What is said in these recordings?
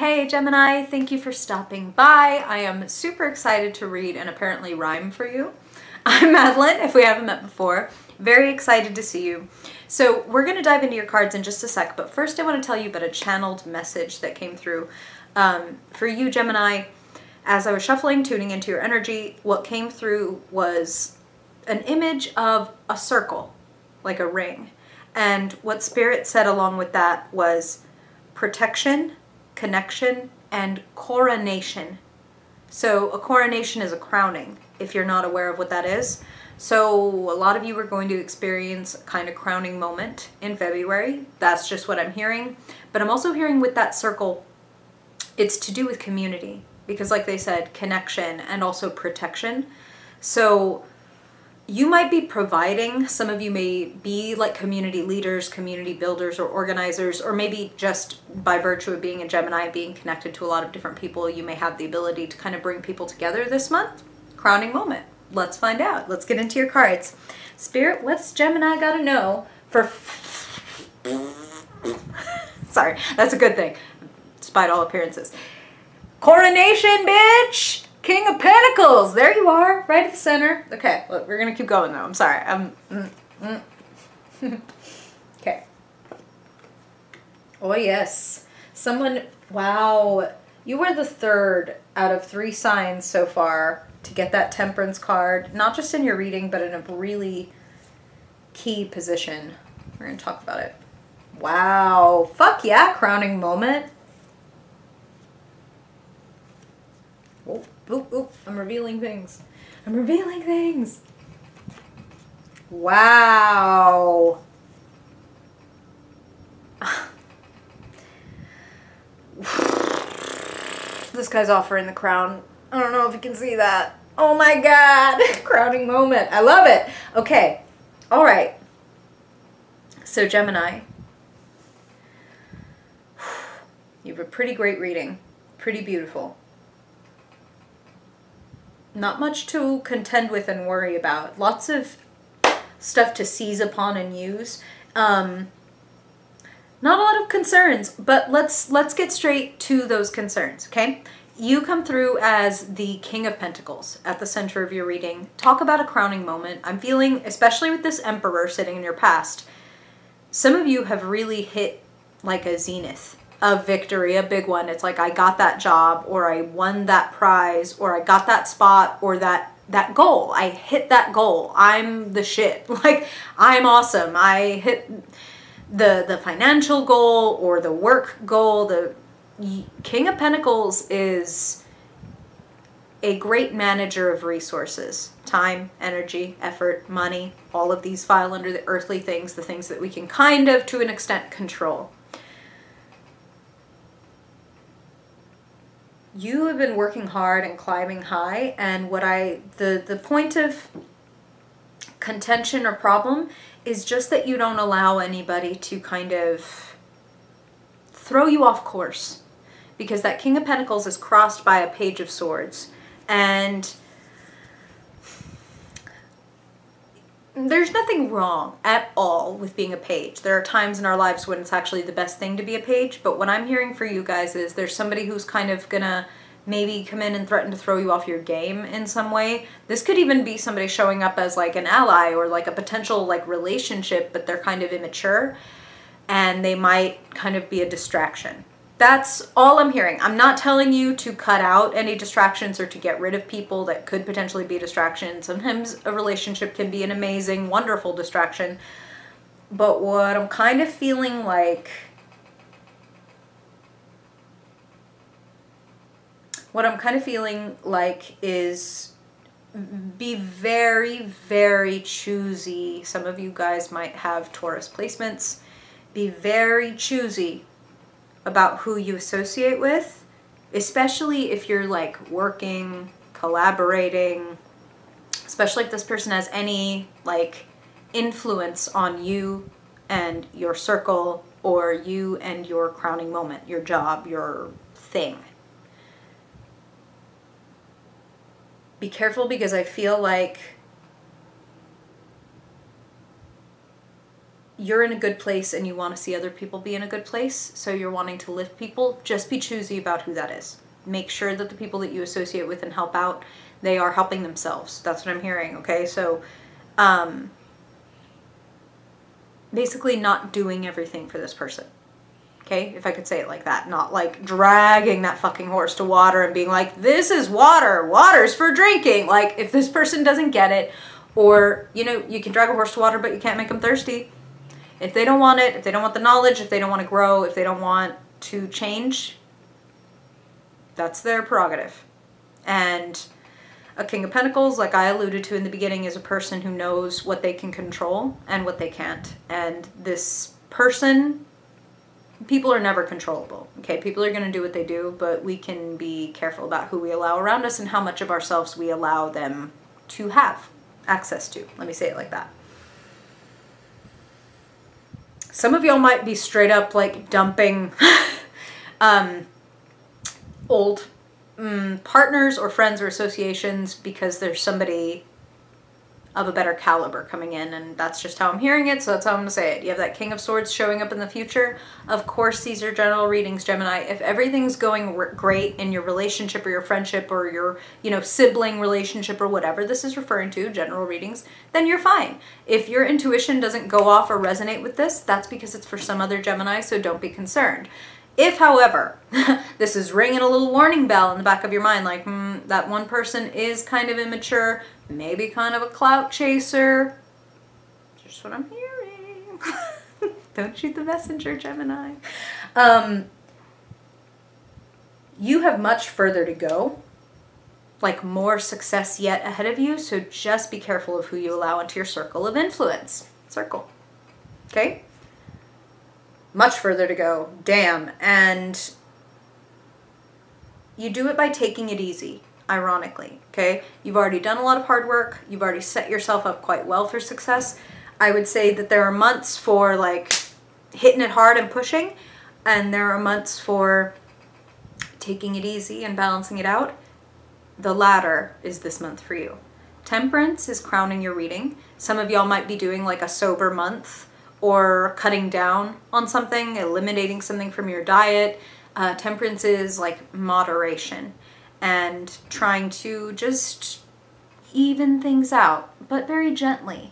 Hey Gemini, thank you for stopping by. I am super excited to read and apparently rhyme for you. I'm Madeleine, if we haven't met before. Very excited to see you. So we're going to dive into your cards in just a sec, but first I want to tell you about a channeled message that came through for you, Gemini. As I was shuffling, tuning into your energy, what came through was an image of a circle, like a ring. And what Spirit said along with that was protection, connection, and coronation. So a coronation is a crowning, if you're not aware of what that is. So a lot of you are going to experience a kind of crowning moment in February. That's just what I'm hearing. But I'm also hearing with that circle, it's to do with community. Because like they said, connection and also protection. So you might be providing, some of you may be like community leaders, community builders, or organizers, or maybe just by virtue of being a Gemini, being connected to a lot of different people, you may have the ability to kind of bring people together this month. Crowning moment. Let's find out. Let's get into your cards. Spirit, what's Gemini gotta know for... Sorry, that's a good thing, despite all appearances. Coronation, bitch! King of Pentacles! There you are, right at the center. Okay, look, we're gonna keep going though. I'm sorry. Okay. Oh yes. Someone, wow. You were the third out of 3 signs so far to get that Temperance card. Not just in your reading, but in a really key position. We're gonna talk about it. Wow. Fuck yeah, crowning moment. Oh. Oop, oop, I'm revealing things. I'm revealing things. Wow. This guy's offering the crown. I don't know if you can see that. Oh my God. Crowning moment. I love it. Okay. All right. So Gemini, you have a pretty great reading. Pretty beautiful. Not much to contend with and worry about. Lots of stuff to seize upon and use. Not a lot of concerns, but let's get straight to those concerns, okay? You come through as the King of Pentacles at the center of your reading. Talk about a crowning moment. I'm feeling, especially with this Emperor sitting in your past, some of you have really hit like a zenith of victory, a big one. It's like, I got that job, or I won that prize, or I got that spot, or that goal. I hit that goal. I'm the shit. Like, I'm awesome. I hit the financial goal or the work goal. The King of Pentacles is a great manager of resources. Time, energy, effort, money, all of these file under the earthly things, the things that we can kind of, to an extent, control. You have been working hard and climbing high, and what the point of contention or problem is just that you don't allow anybody to kind of throw you off course, because that King of Pentacles is crossed by a Page of Swords, and there's nothing wrong at all with being a page. There are times in our lives when it's actually the best thing to be a page, but what I'm hearing for you guys is there's somebody who's kind of gonna maybe come in and threaten to throw you off your game in some way. This could even be somebody showing up as like an ally or like a potential like relationship, but they're kind of immature and they might kind of be a distraction. That's all I'm hearing. I'm not telling you to cut out any distractions or to get rid of people that could potentially be distractions. Sometimes a relationship can be an amazing, wonderful distraction. But what I'm kind of feeling like... is be very, very choosy. Some of you guys might have Taurus placements. Be very choosy about who you associate with, especially if you're like working, collaborating, especially if this person has any like influence on you and your circle, or you and your crowning moment, your job, your thing. Be careful, because I feel like you're in a good place and you want to see other people be in a good place, so you're wanting to lift people. Just be choosy about who that is. Make sure that the people that you associate with and help out, they are helping themselves. That's what I'm hearing, okay? So basically not doing everything for this person. Okay, if I could say it like that, not like dragging that fucking horse to water and being like, this is water, water's for drinking. Like, if this person doesn't get it, or, you know, you can drag a horse to water, but you can't make them thirsty. If they don't want it, if they don't want the knowledge, if they don't want to grow, if they don't want to change, that's their prerogative. And a King of Pentacles, like I alluded to in the beginning, is a person who knows what they can control and what they can't. And this person, people are never controllable, okay? People are going to do what they do, but we can be careful about who we allow around us and how much of ourselves we allow them to have access to. Let me say it like that. Some of y'all might be straight up like dumping old partners or friends or associations because there's somebody of a better caliber coming in, and that's just how I'm hearing it, so that's how I'm going to say it. You have that King of Swords showing up in the future. Of course, these are general readings, Gemini. If everything's going great in your relationship or your friendship or your, you know, sibling relationship or whatever this is referring to, general readings, then you're fine. If your intuition doesn't go off or resonate with this, that's because it's for some other Gemini, so don't be concerned. If, however, this is ringing a little warning bell in the back of your mind, like, that one person is kind of immature, maybe kind of a clout chaser, just what I'm hearing. Don't shoot the messenger, Gemini. You have much further to go, like more success yet ahead of you, so just be careful of who you allow into your circle of influence. Okay? Much further to go, damn. And you do it by taking it easy, ironically, okay? You've already done a lot of hard work. You've already set yourself up quite well for success. I would say that there are months for like hitting it hard and pushing, and there are months for taking it easy and balancing it out. The latter is this month for you. Temperance is crowning your reading. Some of y'all might be doing like a sober month, or cutting down on something, eliminating something from your diet. Temperance is like moderation and trying to just even things out, but very gently.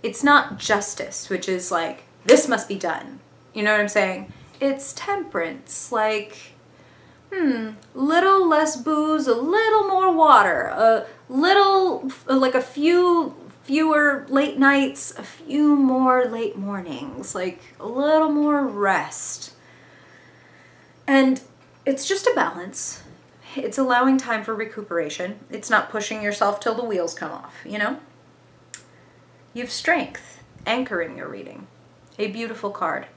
It's not justice, which is like, this must be done. You know what I'm saying? It's temperance, like, little less booze, a little more water, a little, like a fewer late nights, a few more late mornings, like a little more rest. And it's just a balance. It's allowing time for recuperation. It's not pushing yourself till the wheels come off, you know? You have strength anchoring your reading. A beautiful card.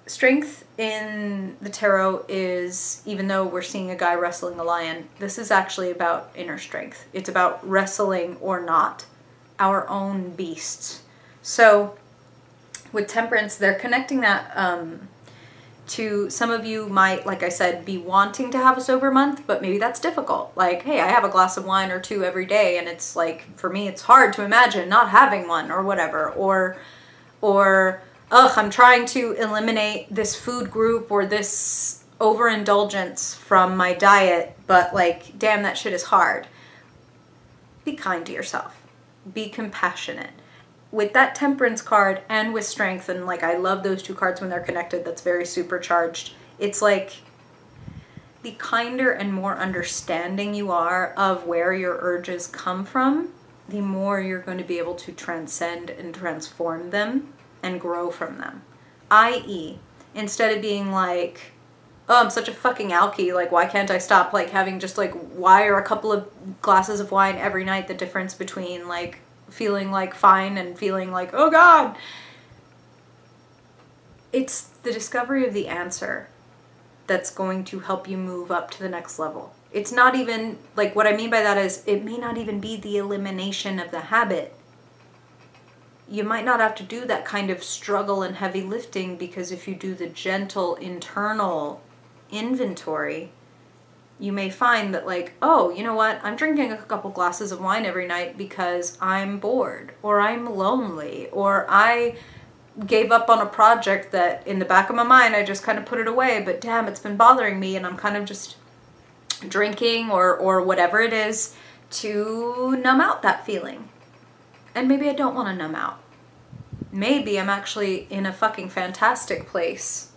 Strength in the tarot is, even though we're seeing a guy wrestling a lion, this is actually about inner strength. It's about wrestling or not our own beasts. So with temperance, they're connecting that to some of you might, like I said, be wanting to have a sober month, but maybe that's difficult. Like, hey, I have a glass of wine or two every day, and it's like, for me, it's hard to imagine not having one or whatever. Or ugh, I'm trying to eliminate this food group or this overindulgence from my diet, but like, damn, that shit is hard. Be kind to yourself. Be compassionate. With that temperance card and with strength, and like I love those two cards when they're connected, that's very supercharged. It's like the kinder and more understanding you are of where your urges come from, the more you're going to be able to transcend and transform them and grow from them. I.e., instead of being like, oh, I'm such a fucking alky, like why can't I stop like having just like, why are a couple of glasses of wine every night the difference between like feeling like fine and feeling like, oh God. It's the discovery of the answer that's going to help you move up to the next level. It's not even, like what I mean by that is it may not even be the elimination of the habit. You might not have to do that kind of struggle and heavy lifting, because if you do the gentle internal inventory, you may find that like, oh, you know what? I'm drinking a couple glasses of wine every night because I'm bored or I'm lonely or I gave up on a project that in the back of my mind, I just kind of put it away, but damn, it's been bothering me, and I'm kind of just drinking or whatever it is to numb out that feeling. And maybe I don't want to numb out. Maybe I'm actually in a fucking fantastic place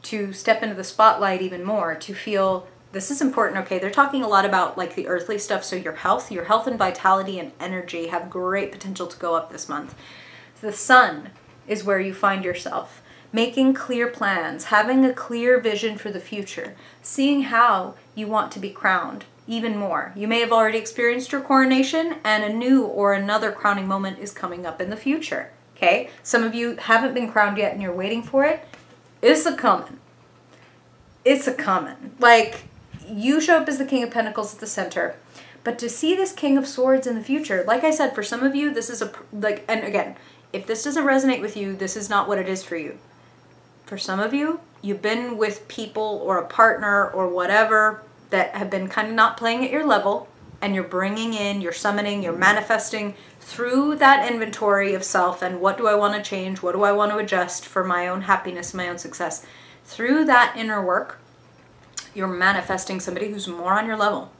to step into the spotlight even more, to feel this is important. Okay, they're talking a lot about like the earthly stuff, so your health and vitality and energy have great potential to go up this month. The sun is where you find yourself. Making clear plans, having a clear vision for the future, seeing how you want to be crowned even more. You may have already experienced your coronation, and a new or another crowning moment is coming up in the future. Okay? Some of you haven't been crowned yet and you're waiting for it. It's a coming. It's a coming. Like, you show up as the King of Pentacles at the center, but to see this King of Swords in the future, like I said, for some of you, this is and again, if this doesn't resonate with you, this is not what it is for you. For some of you, you've been with people or a partner or whatever that have been kind of not playing at your level, and you're bringing in, you're summoning, you're manifesting through that inventory of self and what do I want to change, what do I want to adjust for my own happiness, my own success. Through that inner work, you're manifesting somebody who's more on your level.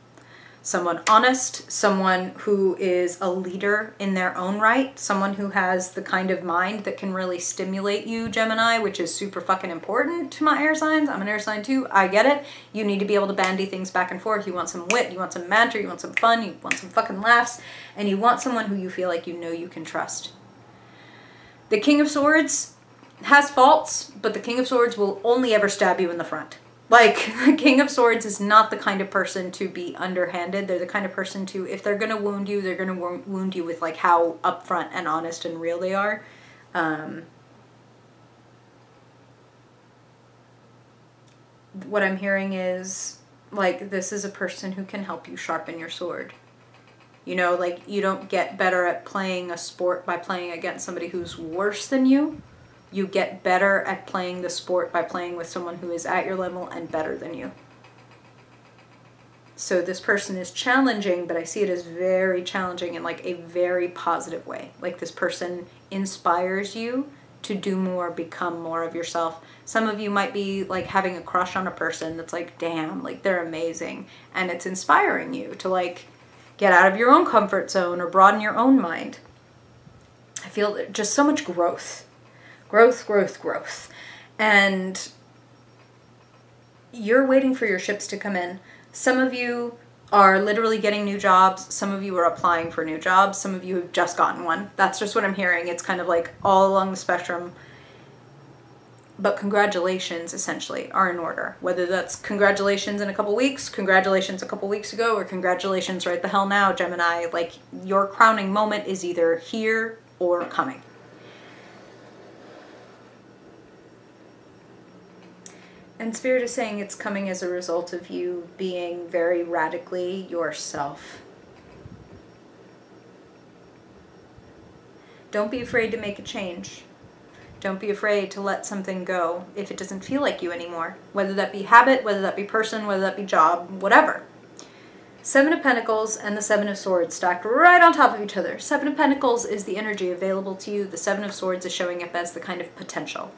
Someone honest, someone who is a leader in their own right, someone who has the kind of mind that can really stimulate you, Gemini, which is super fucking important to my air signs. I'm an air sign too. I get it. You need to be able to bandy things back and forth. You want some wit, you want some banter, you want some fun, you want some fucking laughs, and you want someone who you feel like you know you can trust. The King of Swords has faults, but the King of Swords will only ever stab you in the front. Like, the King of Swords is not the kind of person to be underhanded. They're the kind of person to, if they're going to wound you, they're going to wound you with, like, how upfront and honest and real they are. What I'm hearing is, like, this is a person who can help you sharpen your sword. You know, like, you don't get better at playing a sport by playing against somebody who's worse than you. You get better at playing the sport by playing with someone who is at your level and better than you. So this person is challenging, but I see it as very challenging in like a very positive way. Like this person inspires you to do more, become more of yourself. Some of you might be like having a crush on a person that's like, damn, like they're amazing. And it's inspiring you to like get out of your own comfort zone or broaden your own mind. I feel just so much growth. Growth, growth, growth. And you're waiting for your ships to come in. Some of you are literally getting new jobs. Some of you are applying for new jobs. Some of you have just gotten one. That's just what I'm hearing. It's kind of like all along the spectrum. But congratulations, essentially, are in order. Whether that's congratulations in a couple weeks, congratulations a couple weeks ago, or congratulations right the hell now, Gemini. Like, your crowning moment is either here or coming. And Spirit is saying it's coming as a result of you being very radically yourself. Don't be afraid to make a change. Don't be afraid to let something go if it doesn't feel like you anymore. Whether that be habit, whether that be person, whether that be job, whatever. Seven of Pentacles and the Seven of Swords stacked right on top of each other. Seven of Pentacles is the energy available to you. The Seven of Swords is showing up as the kind of potential.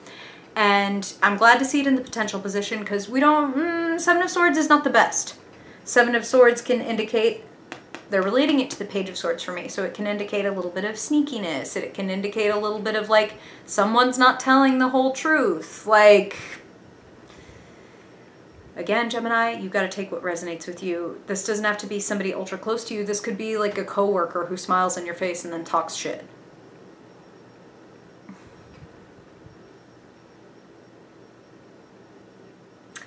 And I'm glad to see it in the potential position because we don't, Seven of Swords is not the best. Seven of Swords can indicate, they're relating it to the Page of Swords for me, so it can indicate a little bit of sneakiness. It can indicate a little bit of like, someone's not telling the whole truth. Like, again, Gemini, you've got to take what resonates with you. This doesn't have to be somebody ultra close to you. This could be like a coworker who smiles in your face and then talks shit.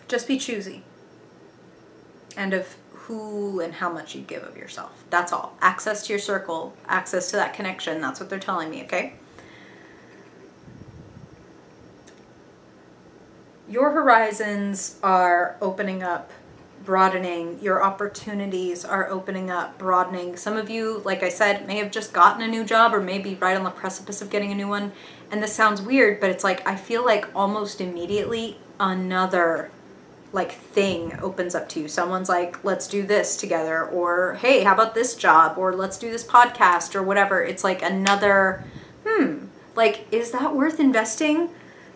Just be choosy. And of who and how much you give of yourself. That's all. Access to your circle, access to that connection. That's what they're telling me, okay? Your horizons are opening up, broadening. Your opportunities are opening up, broadening. Some of you, like I said, may have just gotten a new job or maybe right on the precipice of getting a new one. And this sounds weird, but it's like, I feel like almost immediately another like thing opens up to you. Someone's like, let's do this together, or hey, how about this job, or let's do this podcast, or whatever. It's like another, Like, is that worth investing,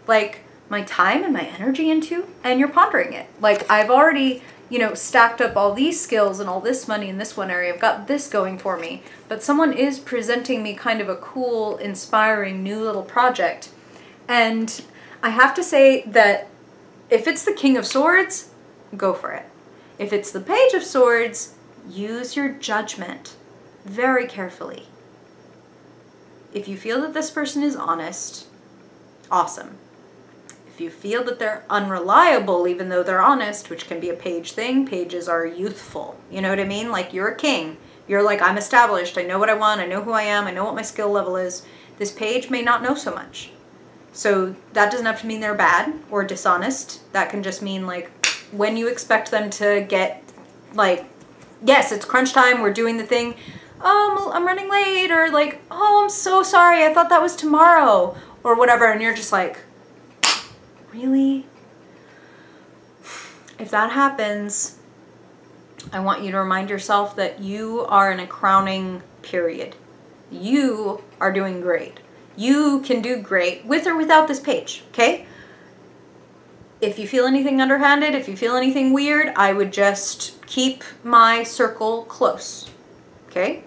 like, my time and my energy into? And you're pondering it. Like, I've already, you know, stacked up all these skills and all this money in this one area. I've got this going for me. But someone is presenting me kind of a cool, inspiring, new little project. And I have to say that if it's the King of Swords, go for it. If it's the Page of Swords, use your judgment very carefully. If you feel that this person is honest, awesome. If you feel that they're unreliable, even though they're honest, which can be a page thing, pages are youthful. You know what I mean? Like, you're a king. You're like, I'm established. I know what I want. I know who I am. I know what my skill level is. This page may not know so much. So that doesn't have to mean they're bad or dishonest. That can just mean, like, when you expect them to get, like, yes, it's crunch time, we're doing the thing, oh, I'm running late, or like, oh, I'm so sorry, I thought that was tomorrow, or whatever, and you're just like, really? If that happens, I want you to remind yourself that you are in a crowning period. You are doing great. You can do great with or without this page, okay? If you feel anything underhanded, if you feel anything weird, I would just keep my circle close, okay?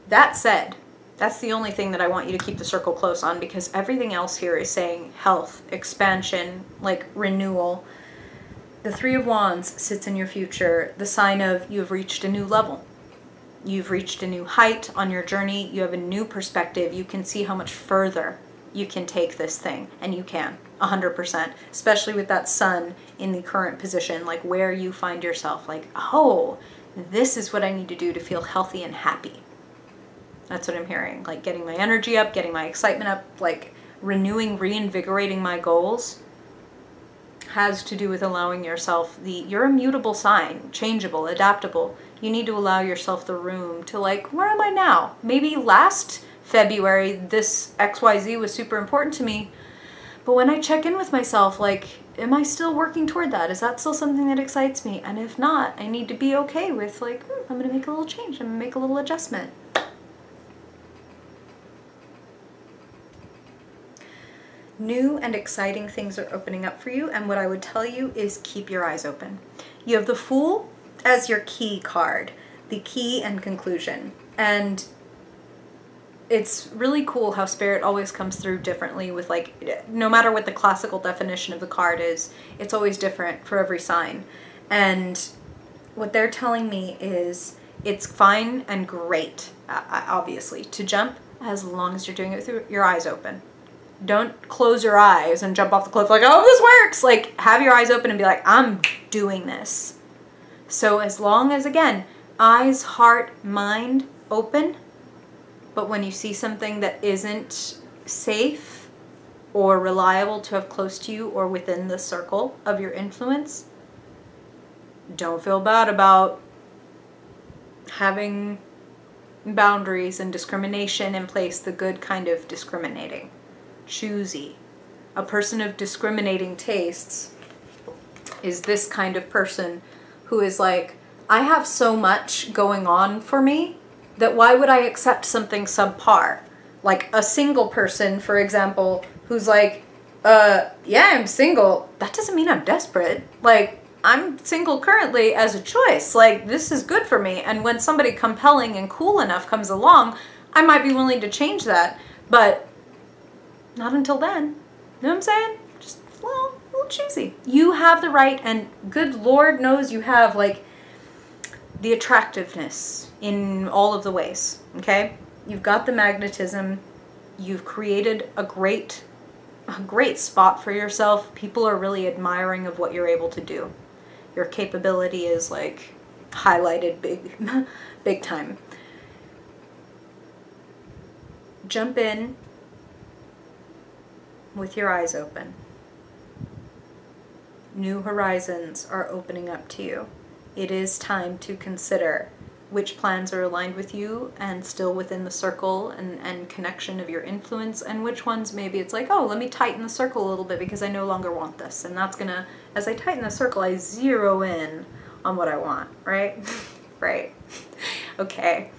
That said, that's the only thing that I want you to keep the circle close on, because everything else here is saying health, expansion, like renewal. The Three of Wands sits in your future, the sign of you have reached a new level. You've reached a new height on your journey. You have a new perspective. You can see how much further you can take this thing, and you can 100%, especially with that sun in the current position, like where you find yourself, like, oh, this is what I need to do to feel healthy and happy. That's what I'm hearing, like getting my energy up, getting my excitement up, like renewing, reinvigorating my goals has to do with allowing yourself you're a mutable sign, changeable, adaptable. You need to allow yourself the room to, like, where am I now? Maybe last February, this XYZ was super important to me, but when I check in with myself, like, am I still working toward that? Is that still something that excites me? And if not, I need to be okay with, like, I'm gonna make a little change, I'm gonna make a little adjustment. New and exciting things are opening up for you, and what I would tell you is keep your eyes open. You have the Fool as your key card, the key and conclusion, and it's really cool how Spirit always comes through differently with, like, no matter what the classical definition of the card is, it's always different for every sign. And what they're telling me is it's fine and great, obviously, to jump as long as you're doing it with your eyes open. Don't close your eyes and jump off the cliff like, oh, this works. Like, have your eyes open and be like, I'm doing this. So as long as, again, eyes, heart, mind open, but when you see something that isn't safe or reliable to have close to you or within the circle of your influence, don't feel bad about having boundaries and discrimination in place, the good kind of discriminating. Choosy. A person of discriminating tastes is this kind of person who is like, I have so much going on for me that why would I accept something subpar? Like a single person, for example, who's like, yeah, I'm single. That doesn't mean I'm desperate. Like, I'm single currently as a choice. Like, this is good for me. And when somebody compelling and cool enough comes along, I might be willing to change that. But not until then. You know what I'm saying? Just a little choosy. You have the right, and good Lord knows you have, like, the attractiveness in all of the ways, okay? You've got the magnetism. You've created a great spot for yourself. People are really admiring of what you're able to do. Your capability is, like, highlighted big time. Jump in with your eyes open. New horizons are opening up to you. It is time to consider which plans are aligned with you and still within the circle and connection of your influence, and which ones maybe it's like, oh, let me tighten the circle a little bit because I no longer want this. And that's gonna, as I tighten the circle, I zero in on what I want, right? Right. Okay.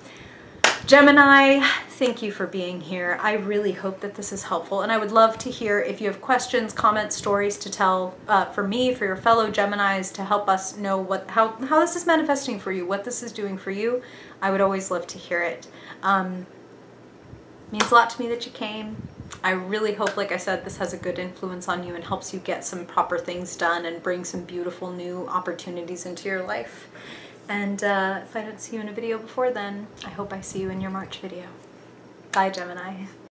Gemini, thank you for being here. I really hope that this is helpful, and I would love to hear if you have questions, comments, stories to tell for me, for your fellow Geminis, to help us know how this is manifesting for you, what this is doing for you. I would always love to hear it. Means a lot to me that you came. I really hope, like I said, this has a good influence on you and helps you get some proper things done and bring some beautiful new opportunities into your life. And if I don't see you in a video before then, I hope I see you in your March video. Bye, Gemini.